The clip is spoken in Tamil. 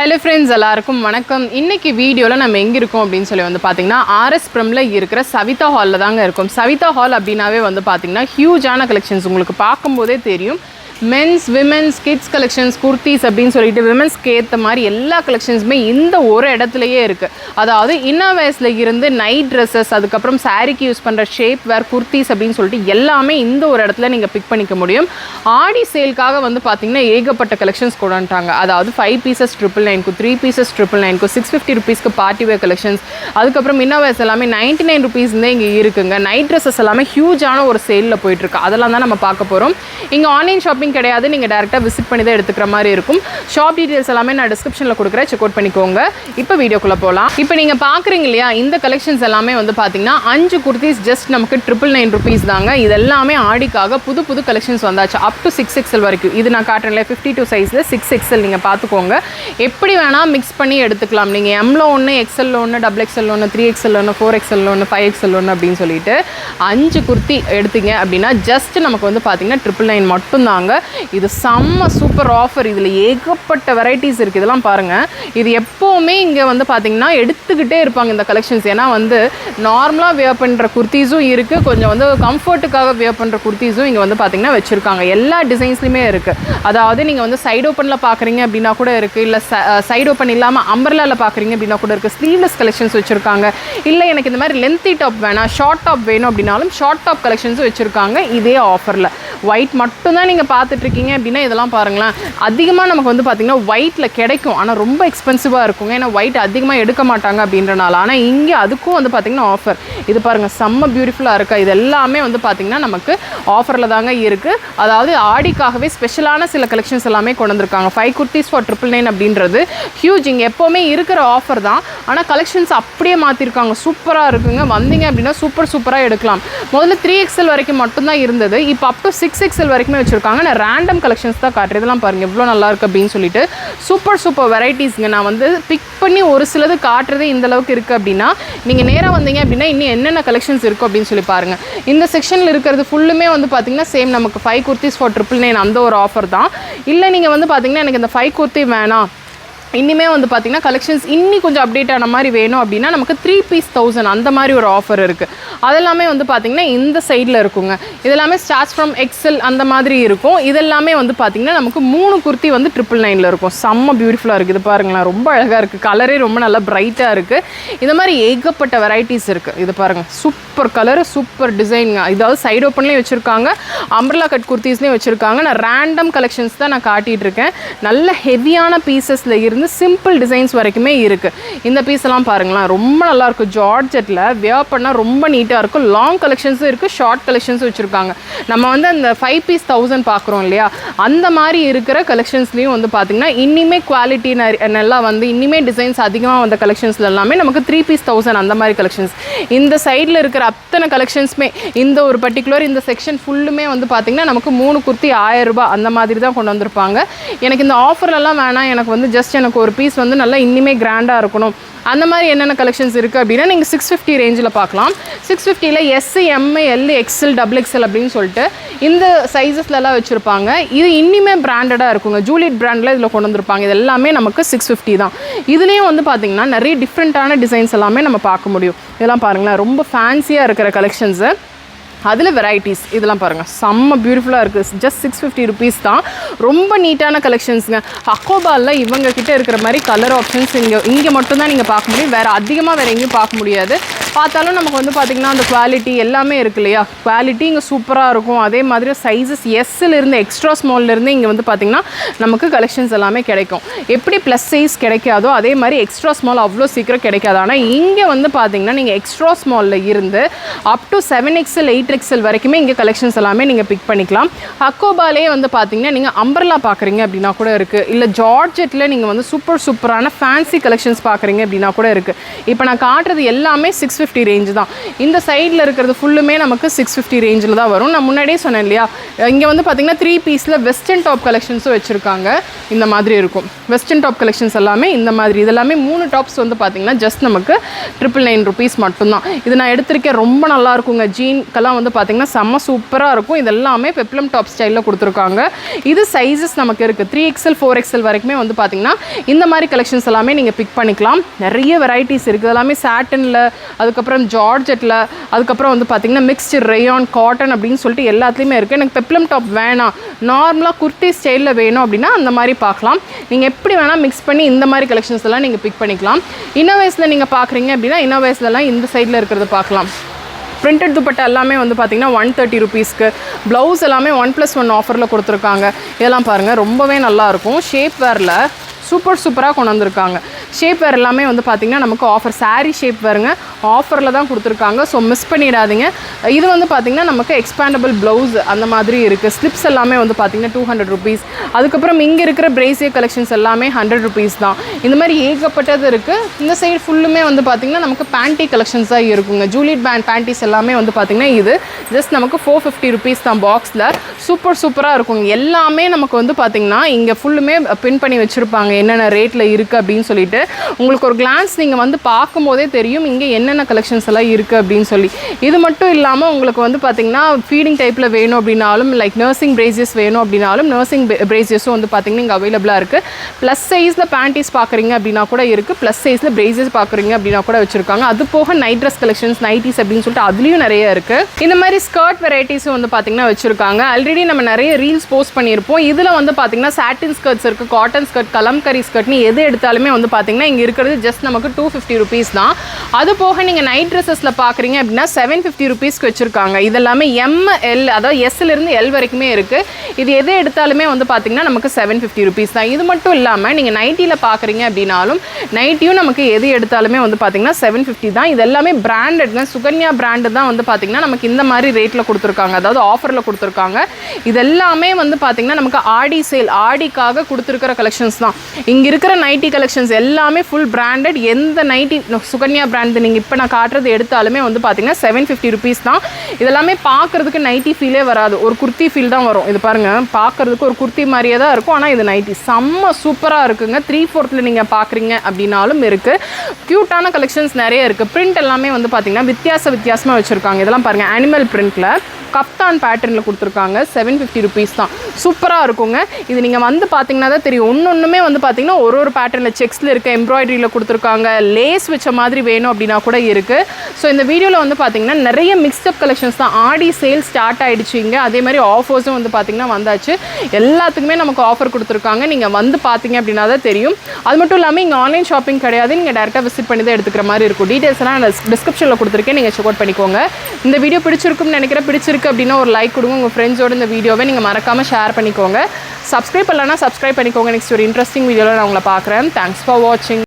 ஹலோ ஃப்ரெண்ட்ஸ், எல்லாருக்கும் வணக்கம். இன்னைக்கு வீடியோவில் நம்ம எங்கே இருக்கோம் அப்படின்னு சொல்லி வந்து பார்த்தீங்கன்னா ஆர்எஸ் பிரமில் இருக்கிற சவிதா ஹாலில் தாங்க இருக்கும். சவிதா ஹால் அப்படின்னாவே வந்து பார்த்தீங்கன்னா ஹியூஜான கலெக்ஷன்ஸ் உங்களுக்கு பார்க்கும்போதே தெரியும். Men's, women's, kids collections, kurtis அப்படின்னு சொல்லிட்டு விமென்ஸ்க்கு ஏற்ற மாதிரி எல்லா கலெக்ஷன்ஸுமே இந்த ஒரு இடத்துலையே இருக்குது. அதாவது இன்னர்வேர்ஸில் இருந்து நைட் ட்ரெஸ்ஸஸ், அதுக்கப்புறம் சாரீக்கு யூஸ் பண்ணுற ஷேப் வேர், குர்த்திஸ் அப்படின்னு சொல்லிட்டு எல்லாமே இந்த ஒரு இடத்துல நீங்கள் பிக் பண்ணிக்க முடியும். ஆடி சேல்காக வந்து பார்த்தீங்கன்னா ஏகப்பட்ட கலெக்ஷன்ஸ் கொண்டு வந்துட்டாங்க. அதாவது 5 பீசஸ் 999, 3 பீசஸ் 999, 650 ருபீஸ்க்கு பார்ட்டி வேர் கலெக்ஷன்ஸ், அதுக்கப்புறம் இன்னர்வேர்ஸ் எல்லாமே 99 ருபீஸ்ந்தே இங்கே இருக்குங்க. நைட் ட்ரெஸ்ஸஸ் எல்லாமே ஹியூஜான ஒரு சேலில் போயிட்டுருக்கு. அதெல்லாம் தான் நம்ம பார்க்க போகிறோம். இங்கே ஆன்லைன் ஷாப்பிங் கிடையாது, நீங்கள் டேரெக்டாக விசிட் பண்ணி தான் எடுத்துக்கிற மாதிரி இருக்கும். ஷாப் டீட்டெயில்ஸ் எல்லாமே நான் டிஸ்கிரிப்ஷனில் கொடுக்குறேன், செக் அவுட் பண்ணிக்கோங்க. இப்போ வீடியோக்குள்ளே போகலாம். இப்போ நீங்கள் பார்க்குறீங்க இல்லையா, இந்த கலெக்ஷன்ஸ் எல்லாமே வந்து பார்த்தீங்கன்னா 5 குர்த்திஸ் ஜஸ்ட் நமக்கு 999 ருபீஸ் தாங்க. இது எல்லாமே ஆடிக்காக புது கலெக்ஷன்ஸ் வந்தாச்சு. அப் டு 6XL வரைக்கும். இது நான் காட்டுறேன் 52 சைஸில் 6XL நீங்கள் பார்த்துக்கோங்க. எப்படி வேணால் மிக்ஸ் பண்ணி எடுத்துக்கலாம். நீங்கள் எம்ல ஒன்று, எக்ஸ்எல் ஒன்று, XXL ஒன்று, 3XL ஒன்று, 4XL ஒன்று, 5XL ஒன்று அப்படின்னு சொல்லிட்டு 5 குர்த்தி எடுத்தீங்க அப்படின்னா ஜஸ்ட் நமக்கு வந்து பார்த்தீங்கன்னா 999 மட்டும்தாங்க. இது செம்ம சூப்பர் ஆஃபர். இதில் ஏகப்பட்ட வெரைட்டிஸ் இருக்குது. இதெல்லாம் பாருங்கள். இது எப்போவுமே இங்கே வந்து பார்த்தீங்கன்னா எடுத்துக்கிட்டே இருப்பாங்க இந்த கலெக்ஷன்ஸ். ஏன்னா வந்து நார்மலாக வியர் பண்ணுற குர்த்திஸும் இருக்குது, கொஞ்சம் வந்து கம்ஃபர்ட்டுக்காக வியர் பண்ணுற குர்த்திஸும் இங்கே வந்து பார்த்தீங்கன்னா வச்சுருக்காங்க. எல்லா டிசைன்ஸ்லையுமே இருக்குது. அதாவது நீங்கள் வந்து சைட் ஓப்பனில் பார்க்குறீங்க அப்படின்னா கூட இருக்குது, இல்லை சைட் ஓப்பன் இல்லாமல் அம்பர்லாவில் பார்க்குறீங்க அப்படின்னா கூட இருக்குது. ஸ்லீவ்லெஸ் கலெக்ஷன்ஸ் வச்சுருக்காங்க. இல்லை எனக்கு இந்த மாதிரி லென்த்தி டாப் வேணாம், ஷார்ட் டாப் வேணும் அப்படின்னாலும் ஷார்ட் டாப் கலெக்ஷன்ஸும் வச்சுருக்காங்க இதே ஆஃபரில். ஒயிட் மட்டும்தான் நீங்கள் பார்த்துட்ருக்கீங்க அப்படின்னா இதெல்லாம் பாருங்களேன். அதிகமாக நமக்கு வந்து பார்த்திங்கன்னா ஒயிட்டில் கிடைக்கும், ஆனால் ரொம்ப எக்ஸ்பென்சிவாக இருக்குங்க. ஏன்னா ஒயிட் அதிகமாக எடுக்க மாட்டாங்க அப்படின்றனால. ஆனால் இங்கே அதுக்கும் வந்து பார்த்திங்கன்னா ஆஃபர். இது பாருங்கள், செம்ம பியூட்டிஃபுல்லாக இருக்கா. இது எல்லாமே வந்து பார்த்திங்கன்னா நமக்கு ஆஃபரில் தாங்க இருக்குது. அதாவது ஆடிக்காகவே ஸ்பெஷலான சில கலெக்ஷன்ஸ் எல்லாமே கொண்டு வந்திருக்காங்க. 5 குர்த்திஸ் ஃபார் 999 அப்படின்றது ஹியூஜ். இங்கே எப்போவுமே இருக்கிற ஆஃபர் தான், ஆனால் கலெக்ஷன்ஸ் அப்படியே மாற்றிருக்காங்க. சூப்பராக இருக்குங்க. வந்தீங்க அப்படின்னா சூப்பராக எடுக்கலாம். முதல்ல 3XL வரைக்கும் மட்டும்தான் இருந்தது. இப்போ அப் டு 6XL வரைக்குமே வச்சுருக்காங்க. நான் ரேண்டம் கலெக்ஷன்ஸ் தான் காட்டுறேன். இதெல்லாம் பாருங்கள் எவ்வளோ நல்லா இருக்குது அப்படின்னு சொல்லிட்டு. சூப்பர் வெரைட்டிஸ்ங்க. நான் வந்து பிக் பண்ணி ஒரு சிலது காட்டுறதே இந்த அளவுக்கு இருக்குது அப்படின்னா நீங்கள் நேராக வந்தீங்க அப்படின்னா இன்னும் என்னென்ன கலெக்ஷன்ஸ் இருக்கும் அப்படின்னு சொல்லி பாருங்கள். இந்த செக்ஷனில் இருக்கிறது ஃபுல்லுமே வந்து பார்த்திங்கன்னா சேம் நமக்கு 5 குர்த்திஸ் ஃபார் 999 அந்த ஒரு ஆஃபர் தான். இல்லை நீங்கள் வந்து பார்த்திங்கன்னா எனக்கு இந்த 5 குர்த்தி வேணாம், இனிமே வந்து பார்த்திங்கன்னா கலெக்ஷன்ஸ் இன்னி கொஞ்சம் அப்டேட் ஆன மாதிரி வேணும் அப்படின்னா நமக்கு 3 பீஸ் 1000 அந்த மாதிரி ஒரு ஆஃபர் இருக்குது. அதெல்லாமே வந்து பார்த்திங்கன்னா இந்த சைடில் இருக்குங்க. இதெல்லாமே ஸ்டார்ட்ஸ் ஃப்ரம் XL அந்த மாதிரி இருக்கும். இதெல்லாமே வந்து பார்த்திங்கன்னா நமக்கு 3 குர்த்தி வந்து 999 இருக்கும். செம்ம பியூட்டிஃபுல்லாக இருக்குது. இது பாருங்களேன், ரொம்ப அழகாக இருக்குது. கலரே ரொம்ப நல்லா பிரைட்டாக இருக்குது. இந்த மாதிரி ஏகப்பட்ட வெரைட்டிஸ் இருக்குது. இது பாருங்கள், சூப்பர் கலரு, சூப்பர் டிசைனுங்க. இதாவது சைடு ஓப்பன்லேயும் வச்சுருக்காங்க, அம்பர்லா கட் குர்த்திஸ்லேயும் வச்சுருக்காங்க. நான் ரேண்டம் கலெக்ஷன்ஸ் தான் நான் காட்டிகிட்டு இருக்கேன். நல்ல ஹெவியான பீசஸில் இருந்து சிம்பிள் டிசைன்ஸ் வரைக்குமே இருக்குது. இந்த பீஸ் எல்லாம் பாருங்களேன், ரொம்ப நல்லா இருக்கும். ஜார்ஜெட்டில் வியர் பண்ணால் ரொம்ப நீட்டாக இருக்கும். லாங் கலெக்ஷன்ஸும் இருக்குது, ஷார்ட் கலெக்ஷன்ஸும் வச்சுருக்காங்க. நம்ம வந்து அந்த 5 பீஸ் 1000 பார்க்குறோம் இல்லையா, அந்த மாதிரி இருக்கிற கலெக்ஷன்ஸ்லேயும் வந்து பார்த்திங்கன்னா இனிமே குவாலிட்டி நல்லா வந்து இனிமே டிசைன்ஸ் அதிகமாக வந்த கலெக்ஷன்ஸில் எல்லாமே நமக்கு 3 பீஸ் 1000 அந்த மாதிரி கலெக்ஷன்ஸ். இந்த சைடில் இருக்கிற அத்தனை கலெக்ஷன்ஸுமே இந்த ஒரு பர்டிகுலர் இந்த செக்ஷன் ஃபுல்லுமே வந்து பார்த்திங்கன்னா நமக்கு 3 குர்த்தி 1000 ரூபாய் அந்த மாதிரி தான் கொண்டு வந்திருப்பாங்க. எனக்கு இந்த ஆஃபர்லாம் வேணாம், எனக்கு வந்து ஜஸ்ட் எனக்கு ஒரு பீஸ் வந்து நல்லா இன்னுமே கிராண்டாக இருக்கணும், அந்த மாதிரி என்னென்ன கலெக்ஷன்ஸ் இருக்குது அப்படின்னா நீங்கள் 650 ரேஞ்சில் பார்க்கலாம். 650ல் S, M, L, XL, XXL அப்படின்னு சொல்லிட்டு இந்த சைஸஸ்லலாம் வச்சுருப்பாங்க. இது இன்னுமே பிராண்டடாக இருக்குங்க. ஜூலியட் பிராண்டில் இதில் கொண்டு வந்திருப்பாங்க. இது எல்லாமே நமக்கு 650 தான். இதுலேயும் வந்து பார்த்திங்கன்னா நிறைய டிஃப்ரெண்ட்டான டிசைன்ஸ் எல்லாமே நம்ம பார்க்க முடியும். இதெல்லாம் பாருங்களேன், ரொம்ப ஃபேன்சியாக இருக்கிற கலெக்ஷன்ஸு. அதில் வெரைட்டிஸ் இதெல்லாம் பாருங்கள், செம்ம பியூட்டிஃபுல்லாக இருக்குது. ஜஸ்ட் 650 ருபீஸ் தான். ரொம்ப நீட்டான கலெக்ஷன்ஸுங்க. அக்கோபாலில் இவங்க கிட்டே இருக்கிற மாதிரி கலர் ஆப்ஷன்ஸ் இங்கே மட்டும்தான் நீங்கள் பார்க்க முடியும். வேறு அதிகமாக வேறு எங்கேயும் பார்க்க முடியாது. பார்த்தாலும் நமக்கு வந்து பார்த்திங்கன்னா அந்த குவாலிட்டி எல்லாமே இருக்குது இல்லையா, குவாலிட்டி இங்கே சூப்பராக இருக்கும். அதே மாதிரி சைஸஸ் எஸ்ஸிலிருந்து எக்ஸ்ட்ரா ஸ்மால்லேருந்து இங்கே வந்து பார்த்திங்கன்னா நமக்கு கலெக்ஷன்ஸ் எல்லாமே கிடைக்கும். எப்படி ப்ளஸ் சைஸ் கிடைக்காதோ அதே மாதிரி எக்ஸ்ட்ரா ஸ்மால் அவ்வளோ சீக்கிரம் கிடைக்காது. ஆனால் இங்கே வந்து பார்த்திங்கன்னா நீங்கள் எக்ஸ்ட்ரா ஸ்மாலில் இருந்து அப் டு 7XL 8XL வரைக்குமே இங்கே கலெக்ஷன்ஸ் எல்லாமே நீங்கள் பிக் பண்ணிக்கலாம். அக்கோபாலே வந்து பார்த்தீங்கன்னா நீங்கள் அம்பர்லா பார்க்குறீங்க அப்படின்னா கூட இருக்குது. இல்லை ஜார்ஜெட்டில் நீங்கள் வந்து சூப்பரான ஃபேன்சி கலெக்ஷன்ஸ் பார்க்குறீங்க அப்படின்னா கூட இருக்குது. இப்போ நான் காட்டுறது எல்லாமே 650 650 ரேஞ்ச் தான். இந்த சைடில் இருக்கிறது ஃபுல்லுமே நமக்கு 650 ரேஞ்சில் தான் வரும். நான் முன்னாடியே சொன்னேன் இல்லையா, இங்கே வந்து பார்த்திங்கன்னா 3 பீஸில் வெஸ்டர்ன் டாப் கலெக்ஷன்ஸும் வச்சுருக்காங்க. இந்த மாதிரி இருக்கும் வெஸ்டர்ன் டாப் கலெக்ஷன்ஸ் எல்லாமே இந்த மாதிரி. இதெல்லாமே 3 டாப்ஸ் வந்து பார்த்திங்கன்னா ஜஸ்ட் நமக்கு 999 rupees மட்டும்தான். இது நான் எடுத்திருக்கேன், ரொம்ப நல்லா இருக்குங்க. ஜீன்க்கெல்லாம் வந்து பார்த்திங்கன்னா செம்ம சூப்பராக இருக்கும். இதெல்லாமே பெப்ளம் டாப் ஸ்டைலில் கொடுத்துருக்காங்க. இது சைஸஸ் நமக்கு இருக்குது 3XL 4XL வரைக்குமே வந்து பார்த்திங்கன்னா இந்த மாதிரி கலெக்ஷன்ஸ் எல்லாமே நீங்கள் பிக் பண்ணிக்கலாம். நிறைய வெரைட்டிஸ் இருக்குது. எல்லாமே சாட்டனில், அதுக்கப்புறம் ஜார்ஜெட்டில், அதுக்கப்புறம் வந்து பார்த்திங்கன்னா மிக்ஸ்டு ரேயான், காட்டன் அப்படின்னு சொல்லிட்டு எல்லாத்துலேயுமே இருக்குது. எனக்கு பெப்ளம் டாப் வேணாம், நார்மலாக குர்த்தி ஸ்டைலில் வேணும் அப்படின்னா அந்த மாதிரி பார்க்கலாம். நீங்கள் எப்படி வேணால் மிக்ஸ் பண்ணி இந்த மாதிரி கலெக்ஷன்ஸ் எல்லாம் நீங்கள் பிக் பண்ணிக்கலாம். இன்னோவேஸில் நீங்கள் பார்க்குறீங்க அப்படின்னா இன்னோவேஸ்லலாம் இந்த சைடில் இருக்கிறத பார்க்கலாம். பிரிண்டட் துப்பட்டா எல்லாமே வந்து பார்த்திங்கன்னா 130 rupeesக்கு. ப்ளவுஸ் எல்லாமே 1+1 ஆஃபரில் கொடுத்துருக்காங்க. இதெல்லாம் பாருங்கள், ரொம்பவே நல்லாயிருக்கும். ஷேப் வேரில் சூப்பராக கொண்டு வந்திருக்காங்க. ஷேப் வேர் எல்லாமே வந்து பார்த்திங்கன்னா நமக்கு ஆஃபர், சாரீ ஷேப் வேறுங்க ஆஃபரில் தான் கொடுத்துருக்காங்க. ஸோ மிஸ் பண்ணிடாதீங்க. இது வந்து பார்த்திங்கன்னா நமக்கு எக்ஸ்பேண்டபிள் ப்ளவுஸ் அந்த மாதிரி இருக்குது. ஸ்லிப்ஸ் எல்லாமே வந்து பார்த்திங்கன்னா 200 rupees. அதுக்கப்புறம் இங்கே இருக்கிற பிரேசியர் கலெக்ஷன்ஸ் எல்லாமே 100 rupees தான். இந்த மாதிரி ஏகப்பட்டது இருக்குது. இந்த சைடு ஃபுல்லுமே வந்து பார்த்திங்கன்னா நமக்கு பேண்ட்டி கலெக்ஷன்ஸாக இருக்குங்க. ஜூலியட் பேண்ட் பேண்டிஸ் எல்லாமே வந்து பார்த்திங்கன்னா இது ஜஸ்ட் நமக்கு 450 rupees தான் பாக்ஸில். சூப்பராக இருக்குங்க. எல்லாமே நமக்கு வந்து பார்த்திங்கன்னா இங்கே ஃபுல்லுமே பின் பண்ணி வச்சுருப்பாங்க என்னென்ன ரேட்டில் இருக்குது அப்படின்னு சொல்லிட்டு. உங்களுக்கு ஒரு கிளான்ஸ் நீங்கள் வந்து பார்க்கும்போதே தெரியும் இங்கே என்னென்ன கலெக்ஷன்ஸ் எல்லாம் இருக்குது அப்படின்னு சொல்லி. இது மட்டும் இல்லாமல் உங்களுக்கு வந்து பார்த்திங்கன்னா ஃபீடிங் டைப்பில் வேணும் அப்படின்னாலும், லைக் நர்சிங் பிரேசியஸ் வேணும் அப்படின்னாலும் நர்சிங் பிரேசியஸும் வந்து பார்த்திங்கன்னா இங்கே அவைலபிளாக இருக்குது. ப்ளஸ் சைஸில் பேண்டிஸ் பார்க்குறீங்க அப்படின்னா கூட இருக்குது. ப்ளஸ் சைஸில் பிரேசியஸ் பார்க்குறீங்க அப்படின்னா கூட வச்சுருக்காங்க. அது போக நைட் ட்ரெஸ் கலெக்ஷன்ஸ், நைட்டிஸ் அப்படின்னு சொல்லிட்டு அதுலேயும் நிறைய இருக்குது. இந்த மாதிரி ஸ்கர்ட் வெரைட்டிஸும் வந்து பார்த்திங்கன்னா வச்சுருக்காங்க. ஆல்ரெடி நம்ம நிறைய ரீல்ஸ் போஸ்ட் பண்ணியிருப்போம். இதில் வந்து பார்த்திங்கன்னா சாட்டின் ஸ்கர்ட்ஸ் இருக்குது, காட்டன் ஸ்கர்ட், கலம்கரி ஸ்கர்ட்னு எது எடுத்தாலுமே வந்து பார்த்திங்கன்னா இங்கே இருக்கிறது ஜஸ்ட் நமக்கு 250 rupees தான். அது போக நீங்கள் நைட் ட்ரெஸ்ஸஸில் பார்க்குறீங்க அப்படின்னா 750 rupeesக்கு வச்சுருக்காங்க. இதெல்லாமே ML, அதாவது எஸ்லேருந்து எல் வரைக்குமே இருக்குது. இது எது எடுத்தாலுமே வந்து பார்த்திங்கன்னா நமக்கு 750 rupees தான். இது மட்டும் இல்லாமல் நீங்கள் நைட்டியில் பார்க்குறீங்க அப்படின்னாலும் நைட்டியும் நமக்கு எது எடுத்தாலுமே வந்து பார்த்திங்கன்னா 750 தான். இது எல்லாமே பிராண்டட்ங்க. சுகன்யா பிராண்டு தான் வந்து பார்த்திங்கன்னா நமக்கு இந்த மாதிரி ரேட்டில் கொடுத்துருக்காங்க, அதாவது ஆஃபரில் கொடுத்துருக்காங்க. இதெல்லாமே வந்து பார்த்திங்கன்னா நமக்கு ஆடி சேல், ஆடிக்காக கொடுத்துருக்கிற கலெக்ஷன்ஸ் தான். இங்கே இருக்கிற நைட்டி கலெக்ஷன்ஸ் எல்லாமே ஃபுல் பிராண்டட். எந்த நைட்டி சுகன்யா பிராண்ட் நீங்கள் இப்போ நான் காட்டுறது எடுத்தாலுமே வந்து பார்த்திங்கன்னா 750 rupees தான். இதெல்லாமே பார்க்குறதுக்கு நைட்டி ஃபீலே வராது, ஒரு குர்த்தி ஃபீல் தான் வரும். இது பாருங்கள், பார்க்குறதுக்கு ஒரு குர்த்தி மாதிரியே தான் இருக்கும். ஆனால் இது நைட்டி செம்ம சூப்பராக இருக்குங்க. 3/4 நீங்கள் பார்க்குறீங்க அப்படின்னாலும் இருக்குது. க்யூட்டான கலெக்ஷன்ஸ் நிறைய இருக்குது. பிரிண்ட் எல்லாமே வந்து பார்த்திங்கன்னா வித்தியாசமாக வச்சுருக்காங்க. இதெல்லாம் பாருங்கள், அனிமல் பிரிண்டில் கப்தான் பேட்டர்னில் கொடுத்துருக்காங்க. 750 rupees தான். சூப்பராக இருக்குங்க. இது நீங்கள் வந்து பார்த்தீங்கன்னா தான் தெரியும். ஒன்றுமே வந்து பார்த்தீங்கன்னா ஒரு பேட்டர்னில் செக்ஸில் இருக்க எம்ப்ராய்டரியில் கொடுத்துருக்காங்க. லேஸ் வச்ச மாதிரி வேணும் அப்படின்னா கூட இருக்குது. ஸோ இந்த வீடியோவில் வந்து பார்த்தீங்கன்னா நிறைய மிக்ஸ்அப் கலெக்ஷன்ஸ் தான். ஆடி சேல் ஸ்டார்ட் ஆகிடுச்சு இங்கே. அதே மாதிரி ஆஃபர்ஸும் வந்து பார்த்திங்கன்னா வந்தாச்சு. எல்லாத்துக்குமே நமக்கு ஆஃபர் கொடுத்துருக்காங்க. நீங்கள் வந்து பார்த்தீங்க அப்படின்னா தான் தெரியும். அது மட்டும் இல்லாமல் இங்கே ஆன்லைன் ஷாப்பிங் கிடையாது. நீங்கள் டேரெக்டாக விசிட் பண்ணி தான் எடுத்துக்கிற மாதிரி இருக்கும். டீட்டெயில்ஸ் எல்லாம் நான் டிஸ்கிரிப்ஷனில் கொடுத்துருக்கேன், நீங்கள் செக் அவுட் பண்ணிக்கோங்க. இந்த வீடியோ பிடிச்சிருக்கும்னு நினைக்கிறேன். பிடிச்சிருக்கு அப்படின்னா ஒரு லைக் கொடுங்க. உங்கள் ஃப்ரெண்ட்ஸோட இந்த வீடியோவை நீங்கள் மறக்காமல் ஷேர் பண்ணிக்கோங்க. சப்ஸ்கிரைப் பண்ணலன்னா சப்ஸ்கிரைப் பண்ணிக்கோங்க. நெக்ஸ்ட் ஒரு இன்ட்ரெஸ்டிங் வீடியோவில் நான் உங்களை பார்க்குறேன். தேங்க்ஸ் ஃபார் வாட்சிங்.